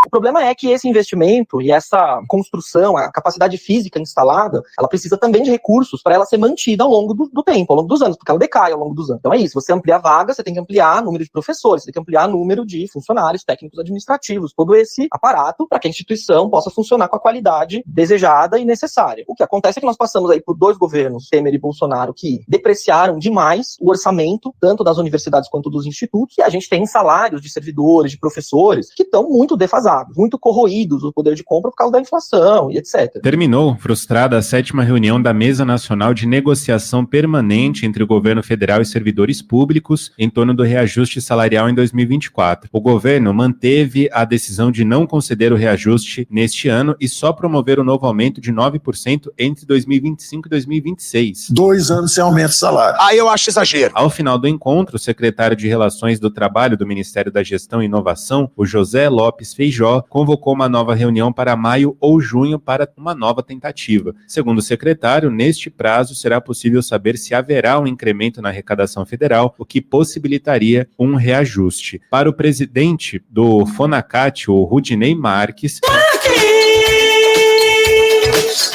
O problema é que esse investimento e essa construção, a capacidade física instalada, ela precisa também de recursos para ela ser mantida ao longo do tempo, ao longo dos anos, porque ela decai ao longo dos anos. Então é isso, você ampliar vagas, você tem que ampliar o número de professores, você tem que ampliar o número de funcionários, técnicos administrativos, todo esse aparato para que a instituição possa funcionar com a qualidade desejada e necessária. O que acontece é que nós passamos aí por 2 governos, Temer e Bolsonaro, que depreciaram demais o orçamento, tanto das universidades quanto dos institutos, e a gente tem salários de servidores, de professores, que estão muito defasados, muito corroídos o poder de compra por causa da inflação e etc. Terminou frustrada a 7ª reunião da Mesa Nacional de Negociação Permanente entre o governo federal e servidores públicos em torno do reajuste salarial em 2024. O governo manteve a decisão de não conceder o reajuste neste ano e só promover o novo aumento de 9% entre 2025 e 2026. 2 anos sem aumento de salário. Aí eu acho exagero. Ao final do encontro, o secretário de Relações do Trabalho do Ministério da Gestão e Inovação, o José Lopes Feijó, convocou uma nova reunião para maio ou junho para uma nova tentativa. Segundo o secretário, neste prazo será possível saber se haverá um incremento na arrecadação federal, o que possibilitaria um reajuste. Para o presidente do Fonacat, o Rudinei Marques,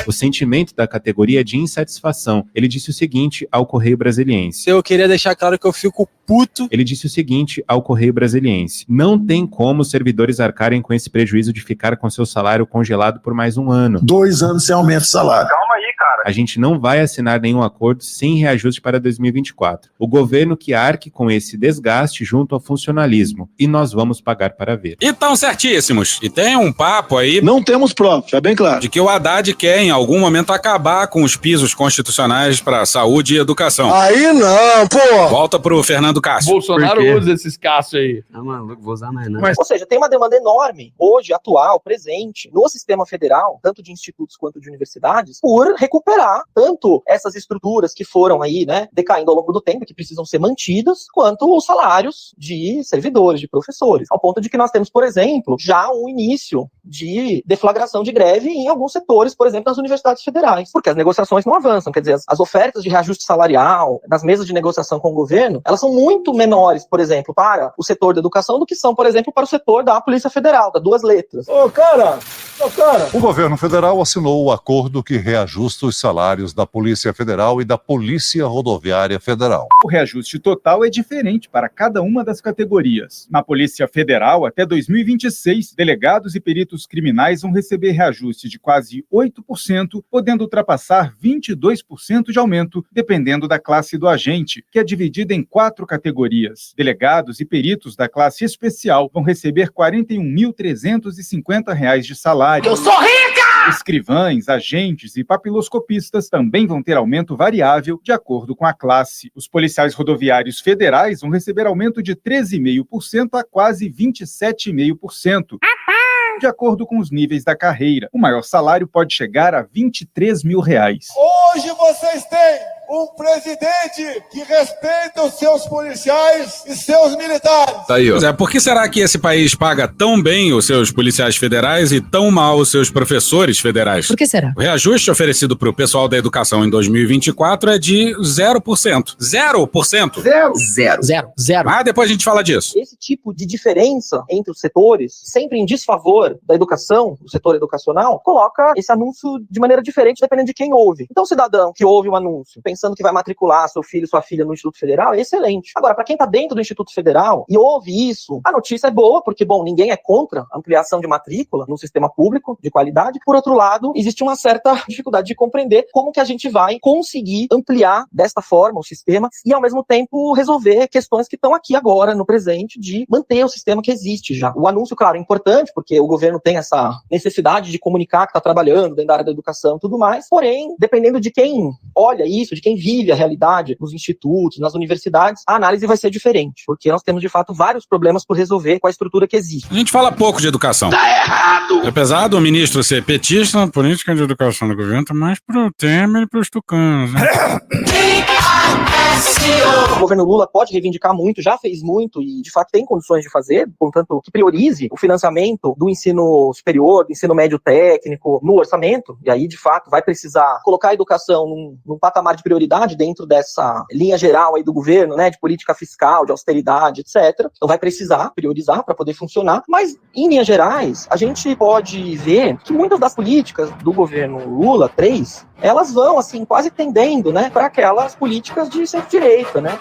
o sentimento da categoria é de insatisfação. Ele disse o seguinte ao Correio Brasiliense. Eu queria deixar claro que eu fico puto. Ele disse o seguinte ao Correio Brasiliense. Não tem como os servidores arcarem com esse prejuízo de ficar com seu salário congelado por mais um ano. 2 anos sem aumento de salário. Calma aí, cara. A gente não vai assinar nenhum acordo sem reajuste para 2024. O governo que arque com esse desgaste junto ao funcionalismo. E nós vamos pagar para ver. E tão certíssimos. E tem um papo aí... Não temos prova, é bem claro. De que o Haddad quer, em algum momento, acabar com os pisos constitucionais para saúde e educação. Aí não, pô! Volta pro Fernando Cássio. Bolsonaro usa esses Cássio aí. Ah, maluco, vou usar mais não. Ou seja, tem uma demanda enorme, hoje, atual, presente, no sistema federal, tanto de institutos quanto de universidades, por recuperar tanto essas estruturas que foram aí, né, decaindo ao longo do tempo, que precisam ser mantidas, quanto os salários de servidores, de professores. Ao ponto de que nós temos, por exemplo, já um início de deflagração de greve em alguns setores, por exemplo, nas universidades federais, porque as negociações não avançam, quer dizer, as ofertas de reajuste salarial nas mesas de negociação com o governo, elas são muito menores, por exemplo, para o setor da educação do que são, por exemplo, para o setor da Polícia Federal, da 2 letras. O governo federal assinou o acordo que reajusta os salários da Polícia Federal e da Polícia Rodoviária Federal. O reajuste total é diferente para cada uma das categorias. Na Polícia Federal, até 2026, delegados e peritos criminais vão receber reajuste de quase 8%, podendo ultrapassar 22% de aumento, dependendo da classe do agente, que é dividida em 4 categorias. Delegados e peritos da classe especial vão receber R$ 41.350 de salário. Eu sou rica! Escrivães, agentes e papiloscopistas também vão ter aumento variável de acordo com a classe. Os policiais rodoviários federais vão receber aumento de 13,5% a quase 27,5%. De acordo com os níveis da carreira. O maior salário pode chegar a R$23 mil. Hoje vocês têm um presidente que respeita os seus policiais e seus militares. Tá aí, ó. Pois é, por que será que esse país paga tão bem os seus policiais federais e tão mal os seus professores federais? Por que será? O reajuste oferecido para o pessoal da educação em 2024 é de 0%. 0%? Zero. Ah, depois a gente fala disso. Esse tipo de diferença entre os setores, sempre em desfavor da educação, do setor educacional, coloca esse anúncio de maneira diferente dependendo de quem ouve. Então, o cidadão que ouve o anúncio, pensando que vai matricular seu filho, sua filha no Instituto Federal, é excelente. Agora, para quem está dentro do Instituto Federal e ouve isso, a notícia é boa, porque, bom, ninguém é contra a ampliação de matrícula no sistema público de qualidade. Por outro lado, existe uma certa dificuldade de compreender como que a gente vai conseguir ampliar desta forma o sistema e, ao mesmo tempo, resolver questões que estão aqui agora, no presente, de manter o sistema que existe já. O anúncio, claro, é importante, porque o governo tem essa necessidade de comunicar que está trabalhando dentro da área da educação e tudo mais, porém, dependendo de quem olha isso, de quem vive a realidade nos institutos, nas universidades, a análise vai ser diferente, porque nós temos, de fato, vários problemas por resolver com a estrutura que existe. A gente fala pouco de educação. Tá errado! Apesar do ministro ser petista, a política de educação do governo tá mais pro Temer e pros tucanos, né? O governo Lula pode reivindicar muito, já fez muito e de fato tem condições de fazer, portanto, que priorize o financiamento do ensino superior, do ensino médio técnico no orçamento, e aí de fato vai precisar colocar a educação num patamar de prioridade dentro dessa linha geral aí do governo, né, de política fiscal, de austeridade, etc. Então vai precisar priorizar para poder funcionar, mas em linhas gerais, a gente pode ver que muitas das políticas do governo Lula 3, elas vão, assim, quase tendendo, né, para aquelas políticas de centro-direita, né?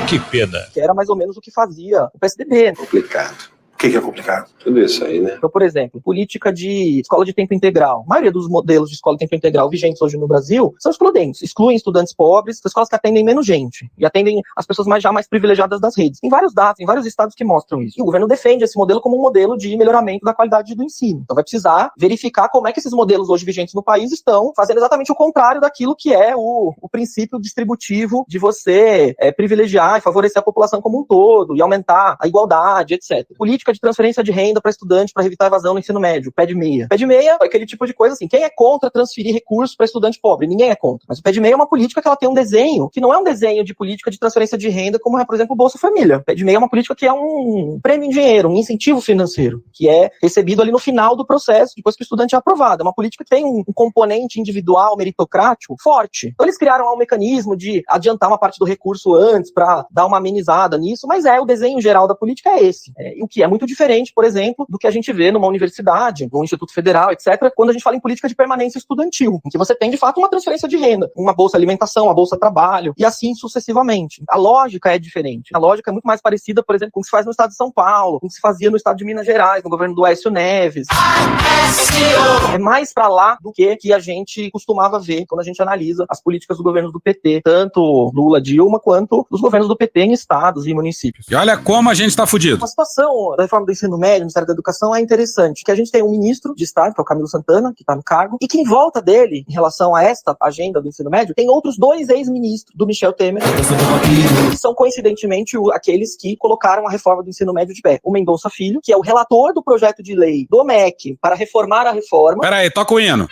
Que pena. Que era mais ou menos o que fazia o PSDB. Complicado. O que é complicado? Tudo isso aí, né? Então, por exemplo, política de escola de tempo integral. A maioria dos modelos de escola de tempo integral vigentes hoje no Brasil são excludentes. Excluem estudantes pobres, escolas que atendem menos gente. E atendem as pessoas já mais privilegiadas das redes. Tem vários dados, tem vários estados que mostram isso. E o governo defende esse modelo como um modelo de melhoramento da qualidade do ensino. Então vai precisar verificar como é que esses modelos hoje vigentes no país estão fazendo exatamente o contrário daquilo que é o princípio distributivo de você privilegiar e favorecer a população como um todo e aumentar a igualdade, etc. Política de transferência de renda para estudante para evitar a evasão no ensino médio, pé de meia. Pé de meia é aquele tipo de coisa assim, quem é contra transferir recursos para estudante pobre? Ninguém é contra. Mas o pé de meia é uma política que ela tem um desenho, que não é um desenho de política de transferência de renda, como é, por exemplo, o Bolsa Família. Pé de meia é uma política que é um prêmio em dinheiro, um incentivo financeiro, que é recebido ali no final do processo, depois que o estudante é aprovado. É uma política que tem um componente individual, meritocrático, forte. Então eles criaram um mecanismo de adiantar uma parte do recurso antes para dar uma amenizada nisso, mas o desenho geral da política é esse. O que é muito diferente, por exemplo, do que a gente vê numa universidade, num Instituto Federal, etc., quando a gente fala em política de permanência estudantil, em que você tem, de fato, uma transferência de renda, uma bolsa alimentação, uma bolsa trabalho, e assim sucessivamente. A lógica é diferente. A lógica é muito mais parecida, por exemplo, com o que se faz no estado de São Paulo, com o que se fazia no estado de Minas Gerais, no governo do Aécio Neves. É mais pra lá do que a gente costumava ver quando a gente analisa as políticas dos governos do PT, tanto Lula, Dilma, quanto os governos do PT em estados e municípios. E olha como a gente tá fudido. A situação da reforma do ensino médio, do Ministério da Educação, é interessante, que a gente tem um ministro de Estado, que é o Camilo Santana, que está no cargo, e que em volta dele, em relação a esta agenda do ensino médio, tem outros 2 ex-ministros do Michel Temer, que são coincidentemente aqueles que colocaram a reforma do ensino médio de pé. O Mendonça Filho, que é o relator do projeto de lei do MEC para reformar a reforma. Peraí, toca o hino.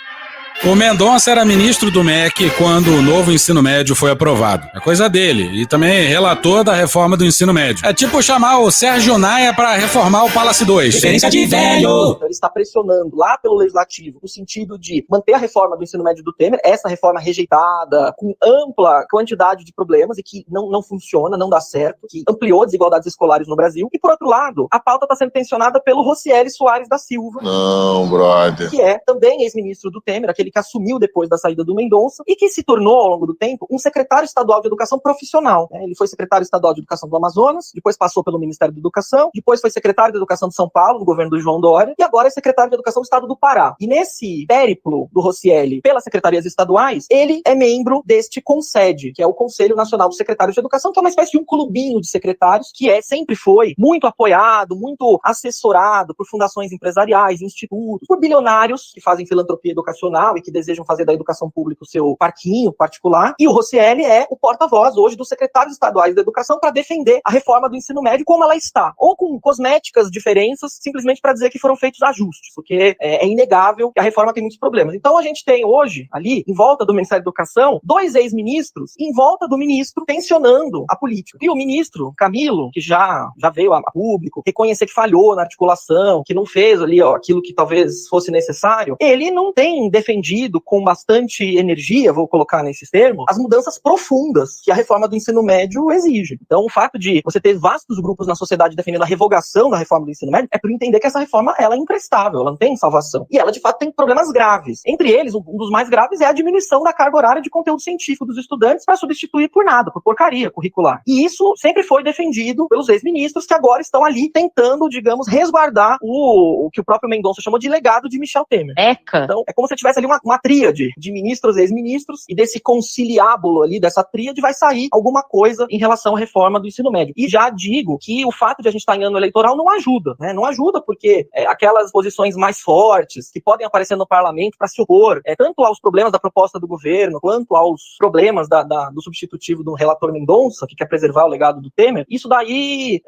O Mendonça era ministro do MEC quando o novo ensino médio foi aprovado. É coisa dele. E também relator da reforma do ensino médio. É tipo chamar o Sérgio Naia para reformar o Palace 2. Diferença de velho! Então ele está pressionando lá pelo Legislativo no sentido de manter a reforma do ensino médio do Temer, essa reforma rejeitada, com ampla quantidade de problemas e que não funciona, não dá certo, que ampliou desigualdades escolares no Brasil. E, por outro lado, a pauta está sendo tensionada pelo Rocieli Soares da Silva. Não, brother. Que é também ex-ministro do Temer, aquele que assumiu depois da saída do Mendonça e que se tornou, ao longo do tempo, um secretário estadual de educação profissional. Ele foi secretário estadual de educação do Amazonas, depois passou pelo Ministério da Educação, depois foi secretário de educação de São Paulo, no governo do João Dória, e agora é secretário de educação do estado do Pará. E nesse périplo do Rocieli pelas secretarias estaduais, ele é membro deste CONSED, que é o Conselho Nacional dos Secretários de Educação, que é uma espécie de um clubinho de secretários, que sempre foi muito apoiado, muito assessorado por fundações empresariais, institutos, por bilionários que fazem filantropia educacional e que desejam fazer da educação pública o seu parquinho particular, e o Rocieli é o porta-voz hoje dos secretários estaduais da educação para defender a reforma do ensino médio como ela está, ou com cosméticas diferenças, simplesmente para dizer que foram feitos ajustes, porque é inegável que a reforma tem muitos problemas. Então a gente tem hoje, ali, em volta do Ministério da Educação, 2 ex-ministros em volta do ministro tensionando a política. E o ministro Camilo, que já veio a público reconhecer que falhou na articulação, que não fez ali aquilo que talvez fosse necessário, ele não tem defendido com bastante energia, vou colocar nesses termos, as mudanças profundas que a reforma do ensino médio exige. Então, o fato de você ter vastos grupos na sociedade defendendo a revogação da reforma do ensino médio é por entender que essa reforma ela é imprestável, ela não tem salvação. E ela, de fato, tem problemas graves. Entre eles, um dos mais graves é a diminuição da carga horária de conteúdo científico dos estudantes para substituir por nada, por porcaria curricular. E isso sempre foi defendido pelos ex-ministros que agora estão ali tentando, digamos, resguardar o que o próprio Mendonça chamou de legado de Michel Temer. Então, é como se tivesse ali uma tríade de ministros e ex-ministros, e desse conciliábulo ali, dessa tríade, vai sair alguma coisa em relação à reforma do ensino médio. E já digo que o fato de a gente estar em ano eleitoral não ajuda, né? Não ajuda porque aquelas posições mais fortes que podem aparecer no parlamento para se opor tanto aos problemas da proposta do governo, quanto aos problemas do substitutivo do relator Mendonça, que quer preservar o legado do Temer, isso daí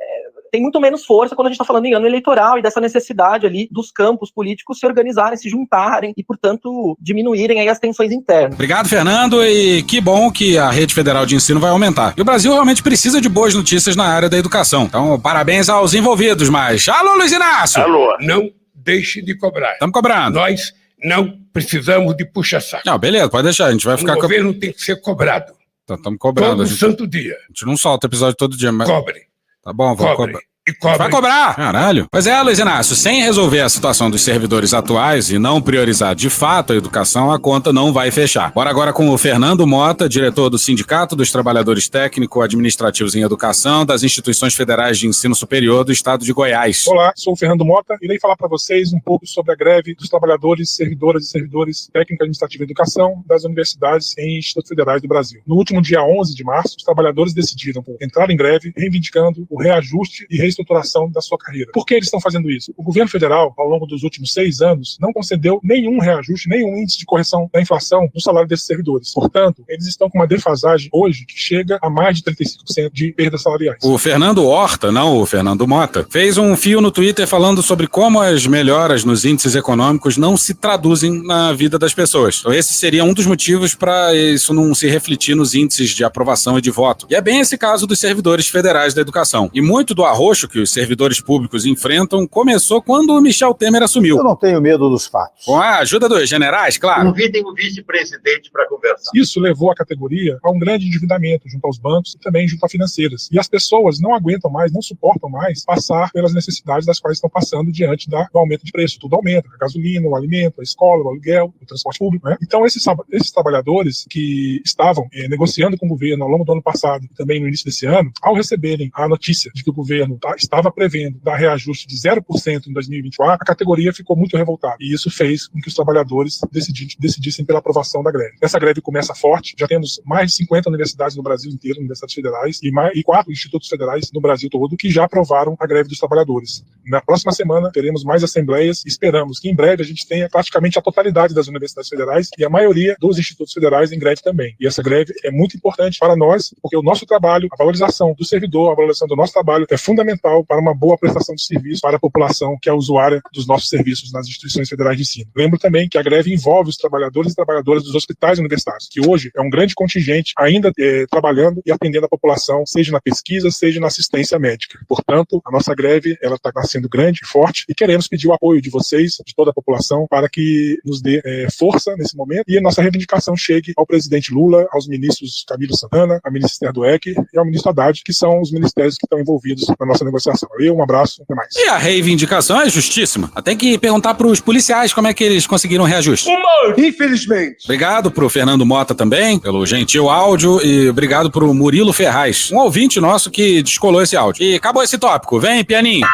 tem muito menos força quando a gente está falando em ano eleitoral e dessa necessidade ali dos campos políticos se organizarem, se juntarem e, portanto, diminuírem aí as tensões internas. Obrigado, Fernando, e que bom que a rede federal de ensino vai aumentar. E o Brasil realmente precisa de boas notícias na área da educação. Então, parabéns aos envolvidos, mas... Alô, Luiz Inácio! Alô, não deixe de cobrar. Estamos cobrando. Nós não precisamos de puxa-saco. Não, beleza, pode deixar, a gente vai ficar... O governo tem que ser cobrado. Estamos cobrando. Todo santo dia. A gente não solta episódio todo dia, mas... Cobre. Tá bom, vou cobrar. E cobre. Vai cobrar! Caralho. Pois é, Luiz Inácio, sem resolver a situação dos servidores atuais e não priorizar de fato a educação, a conta não vai fechar. Bora agora com o Fernando Mota, diretor do Sindicato dos Trabalhadores Técnico-Administrativos em Educação das Instituições Federais de Ensino Superior do Estado de Goiás. Olá, sou o Fernando Mota. Irei falar para vocês um pouco sobre a greve dos trabalhadores, servidoras e servidores técnico-administrativos em educação das universidades e institutos federais do Brasil. No último dia 11 de março, os trabalhadores decidiram por entrar em greve, reivindicando o reajuste e reestruturação da sua carreira. Por que eles estão fazendo isso? O governo federal, ao longo dos últimos 6 anos, não concedeu nenhum reajuste, nenhum índice de correção da inflação no salário desses servidores. Portanto, eles estão com uma defasagem hoje que chega a mais de 35% de perdas salariais. O Fernando Horta, não o Fernando Mota, fez um fio no Twitter falando sobre como as melhoras nos índices econômicos não se traduzem na vida das pessoas. Então esse seria um dos motivos para isso não se refletir nos índices de aprovação e de voto. E é bem esse caso dos servidores federais da educação. E muito do arroxo que os servidores públicos enfrentam começou quando o Michel Temer assumiu. Eu não tenho medo dos fatos. Com a ajuda dos generais, claro. Convidem o vice-presidente para conversar. Isso levou a categoria a um grande endividamento junto aos bancos e também junto a financeiras. E as pessoas não aguentam mais, não suportam mais passar pelas necessidades das quais estão passando diante do aumento de preço. Tudo aumenta, a gasolina, o alimento, a escola, o aluguel, o transporte público, né? Então esses trabalhadores que estavam negociando com o governo ao longo do ano passado e também no início desse ano, ao receberem a notícia de que o governo estava prevendo dar reajuste de 0% em 2024, a categoria ficou muito revoltada. E isso fez com que os trabalhadores decidissem pela aprovação da greve. Essa greve começa forte, já temos mais de 50 universidades no Brasil inteiro, universidades federais, e 4 institutos federais no Brasil todo que já aprovaram a greve dos trabalhadores. Na próxima semana teremos mais assembleias e esperamos que em breve a gente tenha praticamente a totalidade das universidades federais e a maioria dos institutos federais em greve também. E essa greve é muito importante para nós, porque o nosso trabalho, a valorização do servidor, a valorização do nosso trabalho é fundamental para uma boa prestação de serviço para a população que é usuária dos nossos serviços nas instituições federais de ensino. Lembro também que a greve envolve os trabalhadores e trabalhadoras dos hospitais universitários, que hoje é um grande contingente ainda trabalhando e atendendo a população, seja na pesquisa, seja na assistência médica. Portanto, a nossa greve ela está sendo grande e forte e queremos pedir o apoio de vocês, de toda a população, para que nos dê força nesse momento e a nossa reivindicação chegue ao presidente Lula, aos ministros Camilo Santana, a ministra Esther Dweck e ao ministro Haddad, que são os ministérios que estão envolvidos na nossa negociação. Um abraço, até mais. E a reivindicação é justíssima. Tem que perguntar para os policiais como é que eles conseguiram reajuste. Infelizmente. Obrigado pro Fernando Mota também, pelo gentil áudio, e obrigado pro Murilo Ferraz, um ouvinte nosso que descolou esse áudio. E acabou esse tópico. Vem, pianinho.